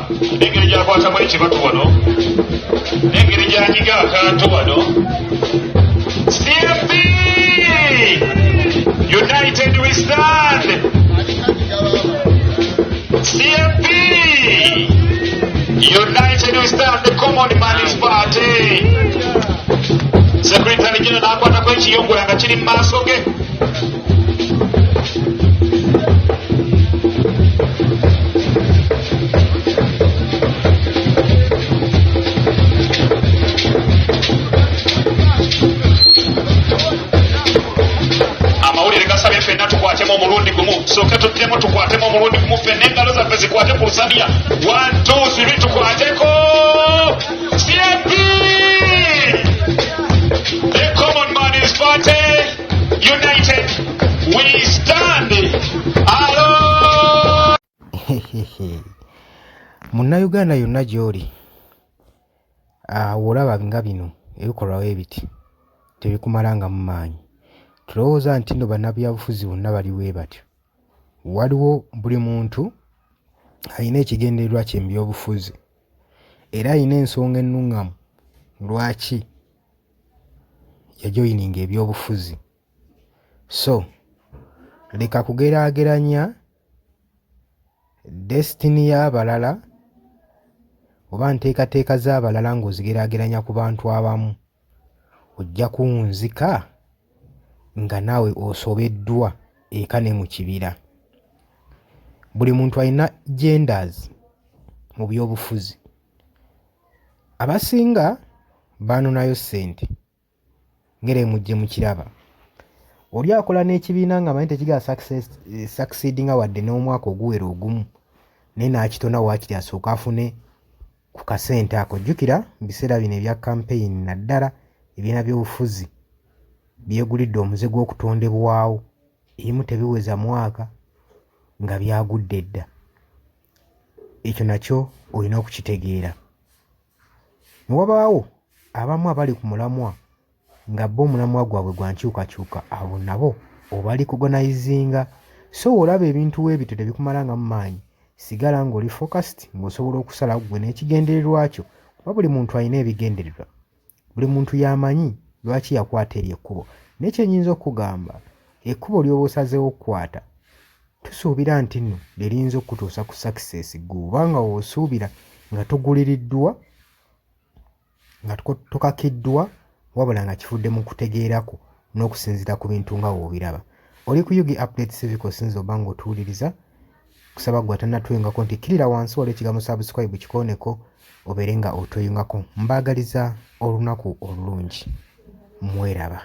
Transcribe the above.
n'engeri gy'akwatamu ekibatu wano n'engeri gy'anyiga akantu wano. CMP United we stand. CMP United we stand. The Common Man's Party. Secretary General n'akwatako ekiyongola nga kiri mu maaso ge. Tukwatemu omulundi gumu, soke tuttemu tukwatemu omulundi gumu, ffenna engalo zaffe zikwate ku lusamya. 1 2 3 tukwateko. CMP the Common Man's Party United we stand. Alo Munnayuganda yonna gy'oli olaba nga bino ebikolwawo ebiti tebikumalanga mu maanyi. Tulowooza nti nno bannabyabufuzi bonna baliwo batyo. Waliwo buli muntu alina ekigendererwa kye mu byobufuzi era alina ensonga ennuŋŋamu lwaki yajoyininga ebyobufuzi. So leka kugeraageranya destiny y'abalala oba nteekateeka z'abalala ng'ozigeraageranya ku bantu abamu. Ojja kunzika nga naawe osobeddwa eka ne mu kibira. Buli muntu alina genders mu byobufuzi. Abasinga baanonayo ssente ngere mujje mu kiraba. Oli akola n'ekibiina nga manyi tekiga succeedinga wadde n'omwaka oguwera ogumu naye n'akitona waakiri asooka afune ku kasente ako. Jjukira mu biseera bino ebya campaign naddala ebibiina by'obufuzi byegulidde omuze gw'okutondebwawo ebimu tebiweza mwaka nga byagudde dda. Ekyo nakyo olina okukitegeera. Ne wabaawo abamu abali ku mulamwa nga bo omulamwa gwabwe gwa nkyukakyuka, abo nabo obali kugonayizinga. So olaba ebintu w'ebito tebikumalanga mu maanyi, sigala ng'oli focused ng'osobola okusalawo gwe n'ekigendererwa kyo. Kuba buli muntu alina ebigendererwa, buli muntu yamanyi lwaki yakwata eryo ekkubo. N'ekyenyinza okugamba, ekkubo ly'oba osazeewo okukwata tusuubira nti nno liyinza okutuusa ku success gwe, nga w'osuubira nga toguliriddwa nga tokakiddwa wabula nga kifudde mu kutegeerako n'okusinziira ku bintu nga w'obiraba. Oli ku Yugi Update Civic osinza oba ng'otuwuliriza. Kusaba gwe atannatuyungako nti kirira wansi waliwo ekigambo subscribe kikooneko obeere nga otweyungako. Mbaagaliza olunaku olulungi. Mweraba.